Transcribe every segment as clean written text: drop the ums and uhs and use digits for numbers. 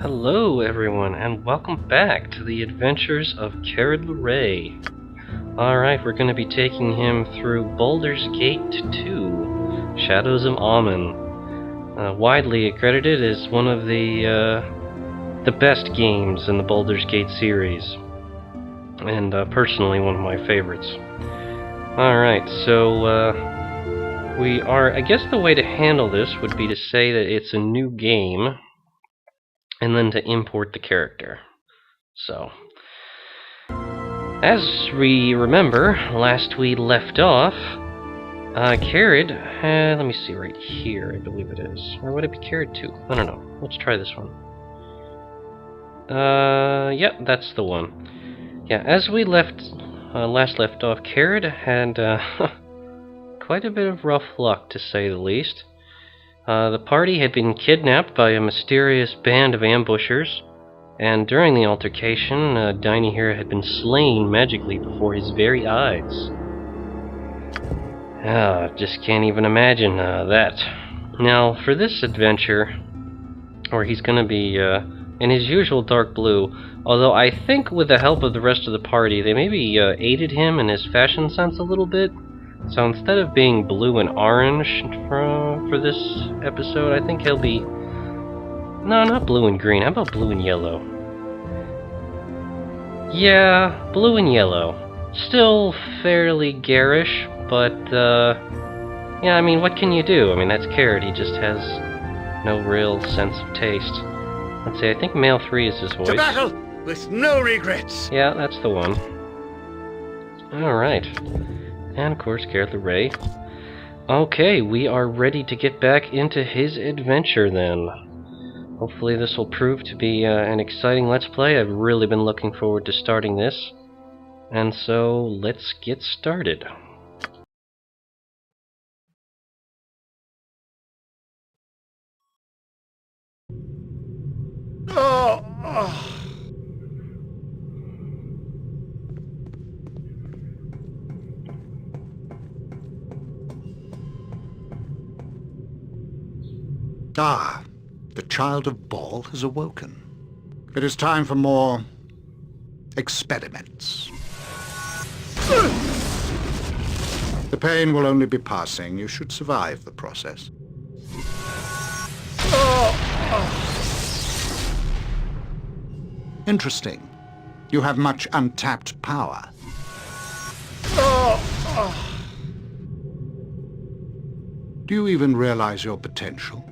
Hello everyone, and welcome back to the adventures of Kered Larae. Alright, we're going to be taking him through Baldurs Gate 2, Shadows of Imoen. Widely accredited as one of the best games in the Baldurs Gate series, and personally one of my favorites. Alright, so I guess the way to handle this would be to say that it's a new game, and then to import the character. So, as we remember, last we left off, Kered, let me see, right here, I believe it is. Or would it be Kered 2? I don't know. Let's try this one. Yep, that's the one. Yeah, as we last left off, Kered had, quite a bit of rough luck, to say the least. The party had been kidnapped by a mysterious band of ambushers, and during the altercation, Dynaheir had been slain magically before his very eyes. Just can't even imagine that. Now, for this adventure, where he's going to be in his usual dark blue, although I think with the help of the rest of the party, they maybe aided him in his fashion sense a little bit. So instead of being blue and orange for this episode, I think he'll be... No, not blue and green. How about blue and yellow? Yeah, blue and yellow. Still fairly garish, but, yeah, I mean, what can you do? I mean, that's Kered. He just has no real sense of taste. Let's see, I think male 3 is his voice. To battle with no regrets! Yeah, that's the one. Alright. And of course, Kered Larae. Okay, we are ready to get back into his adventure then. Hopefully this will prove to be an exciting Let's Play. I've really been looking forward to starting this. And so, let's get started. Oh. Ah, the child of Bhaal has awoken. It is time for more experiments. The pain will only be passing. You should survive the process. Interesting. You have much untapped power. Do you even realize your potential?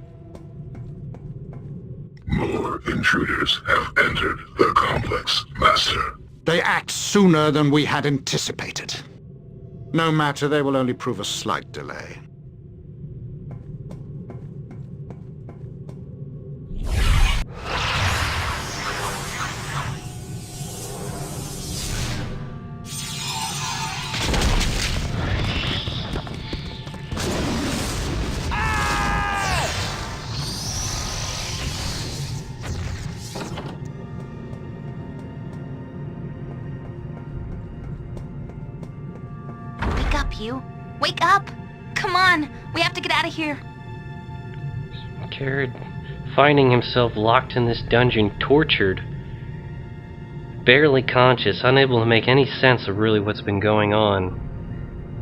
More intruders have entered the complex, Master. They act sooner than we had anticipated. No matter, they will only prove a slight delay. Wake up! Come on! We have to get out of here! Kered, finding himself locked in this dungeon, tortured, barely conscious, unable to make any sense of really what's been going on,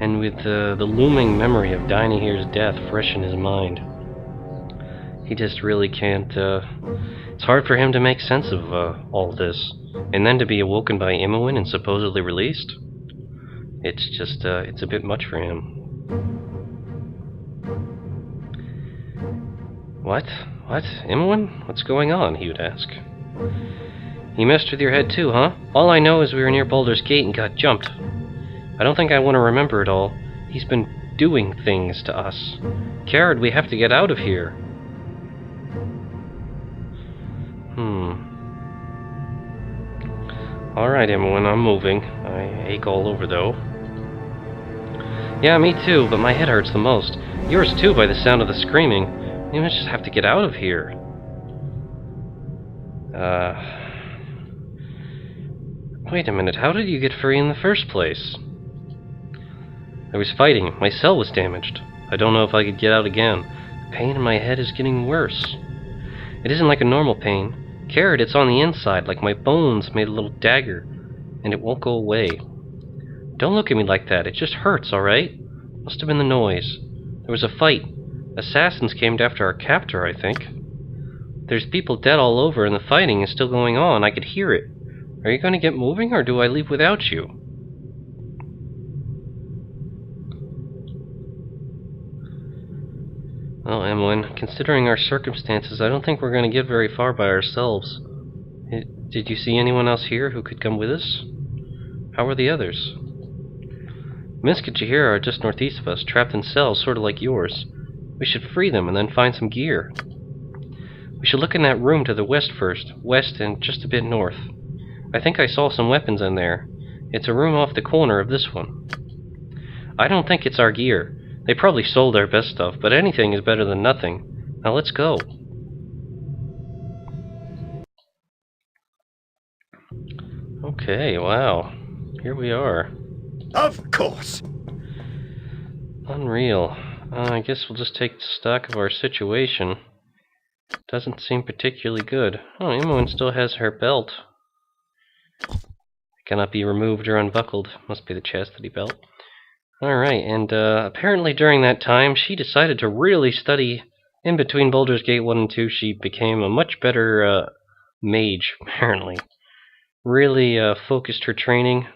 and with the looming memory of Dynaheir's death fresh in his mind. He just really can't, it's hard for him to make sense of all this, and then to be awoken by Imoen and supposedly released. It's just, it's a bit much for him. What? What? Imoen? What's going on? He would ask. You messed with your head too, huh? All I know is we were near Baldurs Gate and got jumped. I don't think I want to remember it all. He's been doing things to us. Kered, we have to get out of here. Alright, Imoen, I'm moving. I ache all over, though. Yeah, me too, but my head hurts the most. Yours too, by the sound of the screaming. You must just have to get out of here. Wait a minute, how did you get free in the first place? I was fighting. My cell was damaged. I don't know if I could get out again. The pain in my head is getting worse. It isn't like a normal pain. Kered, it's on the inside, like my bones made a little dagger, and it won't go away. Don't look at me like that, it just hurts, alright? Must have been the noise. There was a fight. Assassins came after our captor, I think. There's people dead all over, and the fighting is still going on. I could hear it. Are you going to get moving, or do I leave without you? Well, Imoen, considering our circumstances, I don't think we're going to get very far by ourselves. Did you see anyone else here who could come with us? How are the others? Minsc and Jaheira are just northeast of us, trapped in cells sort of like yours. We should free them and then find some gear. We should look in that room to the west first, west and just a bit north. I think I saw some weapons in there. It's a room off the corner of this one. I don't think it's our gear. They probably sold our best stuff, but anything is better than nothing. Now let's go. Okay, wow. Here we are. Of course. Unreal. I guess we'll just take stock of our situation. Doesn't seem particularly good. Oh, Imoen still has her belt. Cannot be removed or unbuckled. Must be the chastity belt. Alright, and apparently during that time she decided to really study. In between Baldurs Gate 1 and 2, she became a much better mage, apparently. Really focused her training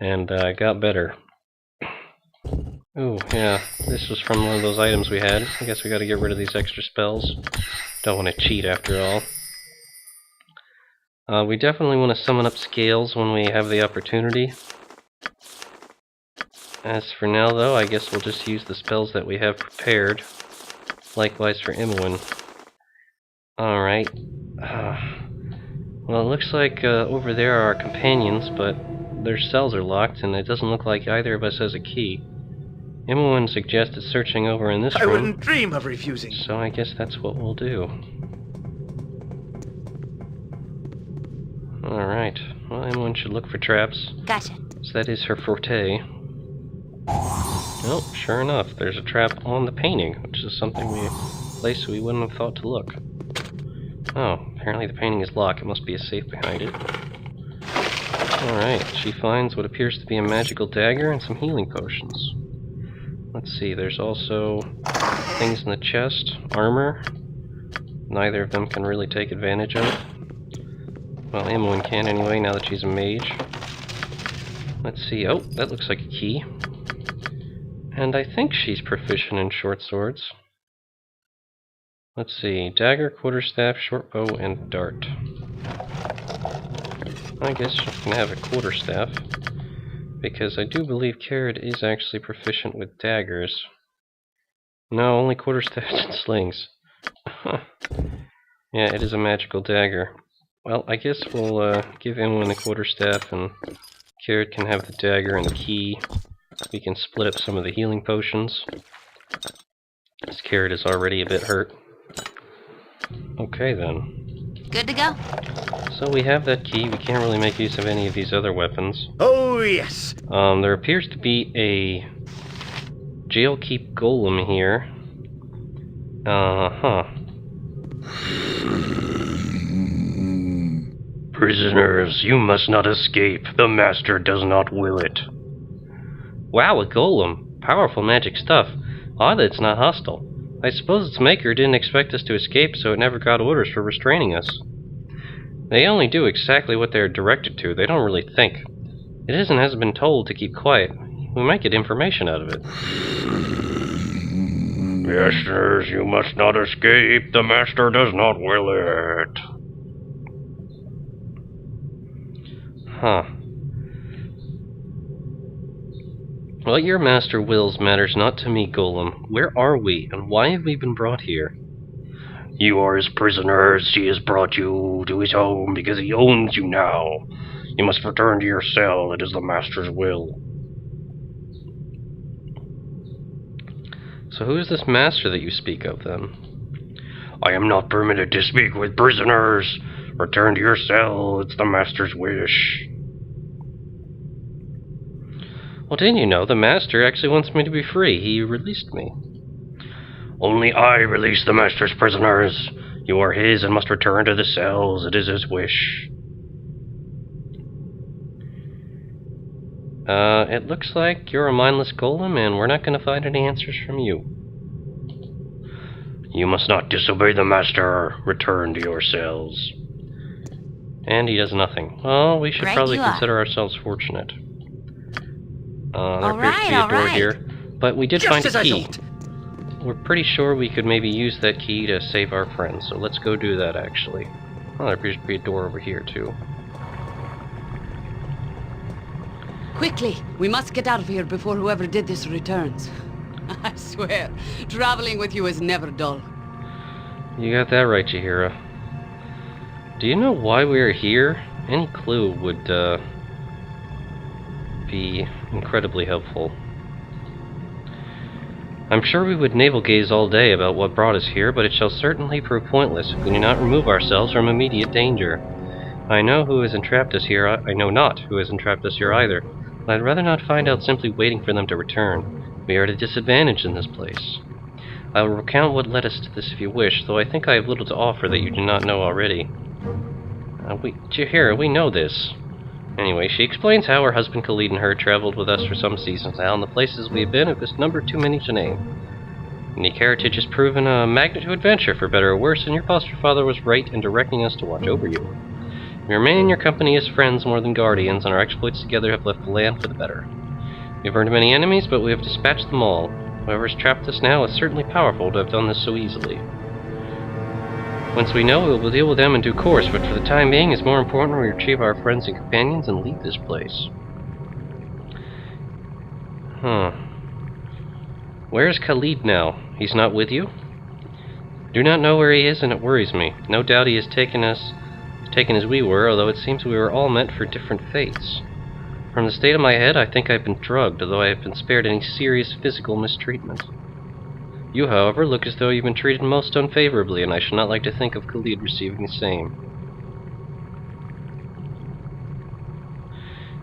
and got better. Ooh, yeah, this was from one of those items we had. I guess we gotta get rid of these extra spells. Don't want to cheat after all. We definitely want to summon up scales when we have the opportunity. As for now, though, I guess we'll just use the spells that we have prepared. Likewise for Imoen. Alright. Well, it looks like over there are our companions, but their cells are locked, and it doesn't look like either of us has a key. Imoen suggested searching over in this room. I wouldn't dream of refusing. So I guess that's what we'll do. Alright. Well, Imoen should look for traps. Gotcha. So that is her forte. Oh, sure enough, there's a trap on the painting, which is something place we wouldn't have thought to look. Oh, apparently the painting is locked. It must be a safe behind it. Alright, she finds what appears to be a magical dagger and some healing potions. Let's see, there's also things in the chest, armor. Neither of them can really take advantage of. Well, Imoen can anyway, now that she's a mage. Let's see, oh, that looks like a key. And I think she's proficient in short swords. Let's see, dagger, quarterstaff, short bow, and dart. I guess she can have a quarterstaff, because I do believe Kered is actually proficient with daggers. No, only quarterstaffs and slings. Yeah, it is a magical dagger. Well, I guess we'll give Imoen the quarterstaff, and Kered can have the dagger and the key. We can split up some of the healing potions, as Kered is already a bit hurt. Okay then. Good to go? So we have that key. We can't really make use of any of these other weapons. Oh, yes. There appears to be a jailkeep golem here. Prisoners, you must not escape. The master does not will it. Wow, a golem. Powerful magic stuff. Odd that it's not hostile. I suppose its maker didn't expect us to escape, so it never got orders for restraining us. They only do exactly what they're directed to. They don't really think. It hasn't been told to keep quiet. We might get information out of it. Masters, you must not escape. The master does not will it. Huh. What your master wills matters not to me, Golem. Where are we, and why have we been brought here? You are his prisoners. He has brought you to his home because he owns you now. You must return to your cell. It is the master's will. So who is this master that you speak of, then? I am not permitted to speak with prisoners. Return to your cell. It's the master's wish. Well, didn't you know? The master actually wants me to be free. He released me. Only I release the master's prisoners. You are his and must return to the cells. It is his wish. It looks like you're a mindless golem, and we're not going to find any answers from you. You must not disobey the master. Return to your cells. And he does nothing. Well, we should probably consider ourselves fortunate. There appears to be a door here, but we did find a key. We're pretty sure we could maybe use that key to save our friends, so let's go do that, actually. Oh, there appears to be a door over here, too. Quickly! We must get out of here before whoever did this returns. I swear, traveling with you is never dull. You got that right, Jaheira. Do you know why we are here? Any clue would, be incredibly helpful. I'm sure we would navel-gaze all day about what brought us here, but it shall certainly prove pointless if we do not remove ourselves from immediate danger. I know who has entrapped us here. I know not who has entrapped us here either, but I'd rather not find out simply waiting for them to return. We are at a disadvantage in this place. I will recount what led us to this if you wish, though I think I have little to offer that you do not know already. Jaheira, we know this. Anyway, she explains how her husband Khalid and her traveled with us for some seasons now, and the places we have been have just numbered too many to name. Unique heritage has proven a magnet to adventure, for better or worse, and your foster father was right in directing us to watch over you. We remain in your company as friends more than guardians, and our exploits together have left the land for the better. We have earned many enemies, but we have dispatched them all. Whoever has trapped us now is certainly powerful to have done this so easily. Once we know, we will deal with them in due course, but for the time being, it's more important we retrieve our friends and companions and leave this place. Where is Khalid now? He's not with you? Do not know where he is, and it worries me. No doubt he has taken as we were, although it seems we were all meant for different fates. From the state of my head, I think I've been drugged, although I have been spared any serious physical mistreatment. You, however, look as though you've been treated most unfavorably, and I should not like to think of Khalid receiving the same.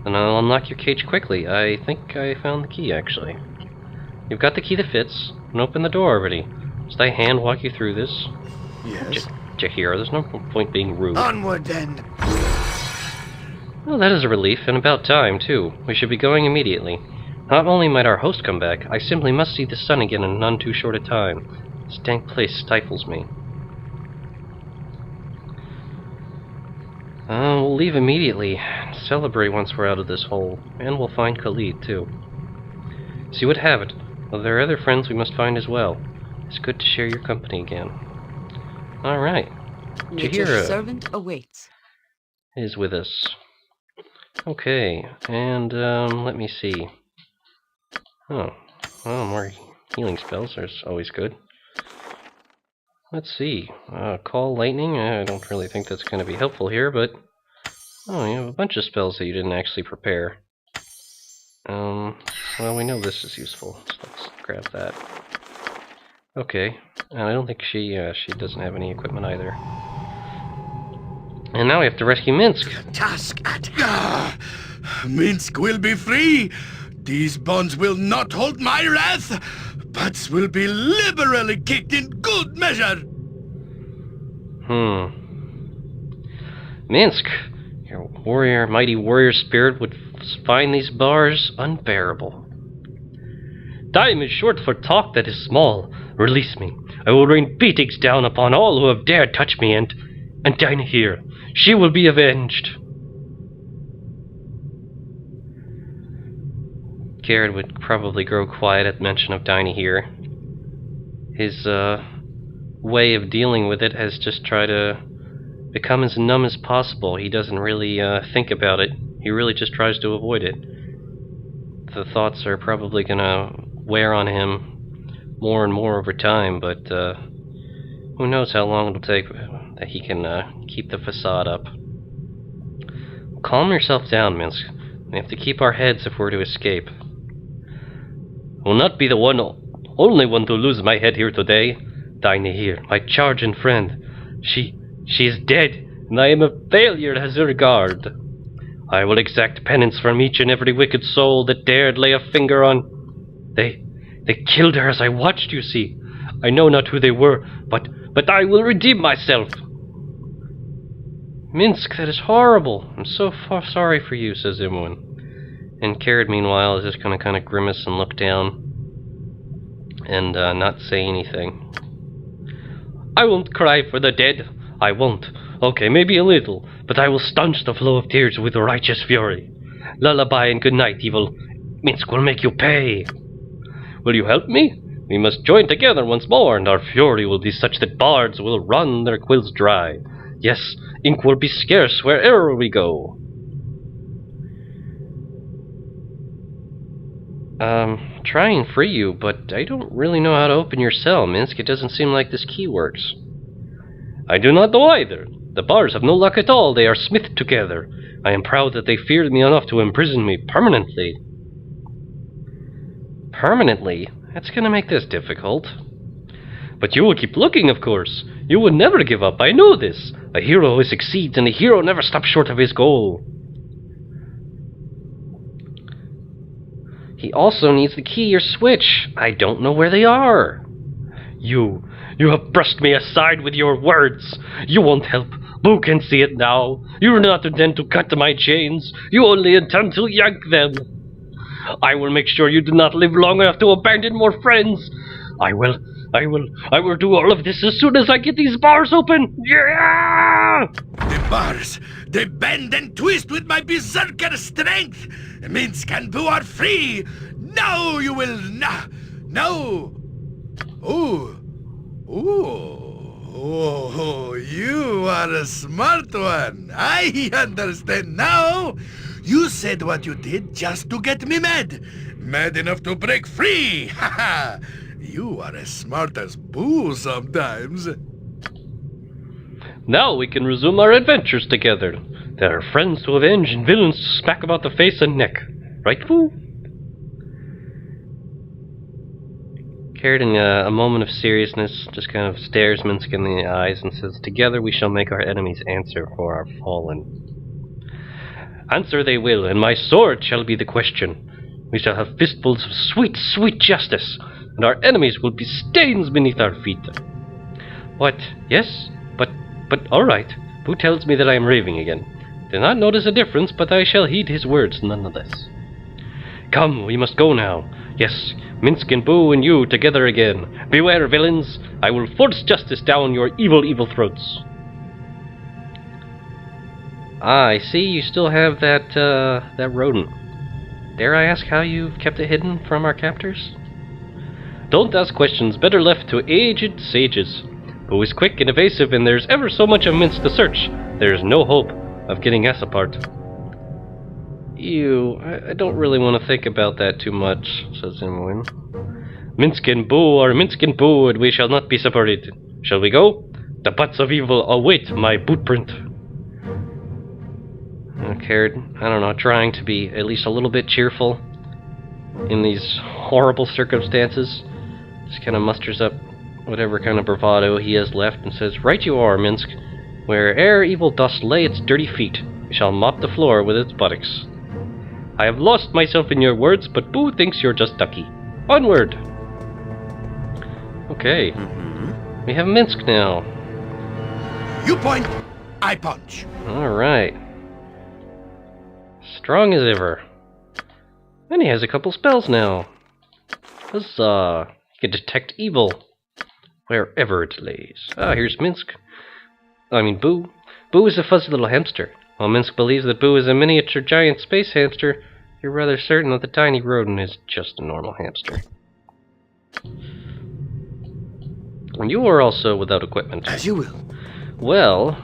And I'll unlock your cage quickly. I think I found the key, actually. You've got the key that fits, and open the door already. Must I hand walk you through this? Yes. Jaheira, there's no point being rude. Onward, then. Well, that is a relief, and about time, too. We should be going immediately. Not only might our host come back, I simply must see the sun again in none too short a time. This dank place stifles me. We'll leave immediately. Celebrate once we're out of this hole. And we'll find Khalid, too. So you would have it. Well, there are other friends we must find as well. It's good to share your company again. Alright. Jaheira servant awaits. Is with us. Okay, and let me see. Oh, more healing spells. There's always good. Let's see. Call lightning. I don't really think that's going to be helpful here, but oh, you have a bunch of spells that you didn't actually prepare. Well, we know this is useful, so let's grab that. Okay, and I don't think she doesn't have any equipment either. And now we have to rescue Minsc. Task at Minsc will be free. These bonds will not hold my wrath, but will be liberally kicked in good measure. Minsc, your mighty warrior spirit would find these bars unbearable. Time is short for talk that is small. Release me. I will rain beatings down upon all who have dared touch me, and Dynaheir. She will be avenged. Kered would probably grow quiet at mention of Dynaheir. His way of dealing with it has just tried to become as numb as possible. He doesn't really think about it. He really just tries to avoid it. The thoughts are probably gonna wear on him more and more over time, but who knows how long it'll take that he can keep the facade up. Calm yourself down, Minsc. We have to keep our heads if we're to escape. I will not be the only one to lose my head here today. Dynaheir, my charge and friend. She is dead, and I am a failure as her guard. I will exact penance from each and every wicked soul that dared lay a finger on. They killed her as I watched, you see. I know not who they were, but but I will redeem myself. Minsc, that is horrible. I'm so sorry for you, says Imoen. And Kered, meanwhile, is just going to kind of grimace and look down and not say anything. I won't cry for the dead. I won't. Okay, maybe a little, but I will staunch the flow of tears with righteous fury. Lullaby and good night, evil. Minsc will make you pay. Will you help me? We must join together once more, and our fury will be such that bards will run their quills dry. Yes, ink will be scarce wherever we go. Try and free you, but I don't really know how to open your cell, Minsc. It doesn't seem like this key works. I do not know either. The bars have no luck at all. They are smithed together. I am proud that they feared me enough to imprison me permanently. Permanently? That's gonna make this difficult. But you will keep looking, of course. You will never give up, I know this. A hero always succeeds, and a hero never stops short of his goal. He also needs the key or switch. I don't know where they are. You have brushed me aside with your words. You won't help. Who can see it now? You do not intend to cut my chains. You only intend to yank them. I will make sure you do not live long enough to abandon more friends. I will do all of this as soon as I get these bars open. Yeah! The bars, they bend and twist with my berserker strength. Minsc and Boo are free. Now you will no. Oh, you are a smart one. I understand now. You said what you did just to get me mad. Mad enough to break free. Haha. You are as smart as Boo sometimes. Now we can resume our adventures together. There are friends to avenge and villains to smack about the face and neck. Right, Boo? Kered, in a moment of seriousness, just kind of stares Minsc in the eyes and says, "Together we shall make our enemies answer for our fallen." Answer they will, and my sword shall be the question. We shall have fistfuls of sweet, sweet justice, and our enemies will be stains beneath our feet. What? Yes? But all right. Boo tells me that I am raving again. Did not notice a difference, but I shall heed his words nonetheless. Come, we must go now. Yes, Minsc and Boo and you together again. Beware, villains. I will force justice down your evil, evil throats. Ah, I see you still have that rodent. Dare I ask how you've kept it hidden from our captors? Don't ask questions, better left to aged sages. Boo is quick and evasive, and there's ever so much of Minsc to search. There's no hope of getting us apart. Ew, I don't really want to think about that too much, says Imoen. Minsc and Boo are Minsc and Boo, and we shall not be separated. Shall we go? The butts of evil await my bootprint. Kered, I don't know, trying to be at least a little bit cheerful in these horrible circumstances. Just kind of musters up whatever kind of bravado he has left and says, "Right you are, Minsc. Where'er evil dost lay its dirty feet, we shall mop the floor with its buttocks. I have lost myself in your words, but Boo thinks you're just ducky. Onward!" Okay. We have Minsc now. You point, I punch. Alright. Strong as ever. And he has a couple spells now. Huzzah! He can detect evil wherever it lays. Ah, here's Minsc. Boo. Boo is a fuzzy little hamster. While Minsc believes that Boo is a miniature giant space hamster, you're rather certain that the tiny rodent is just a normal hamster. And you are also without equipment. As you will. Well,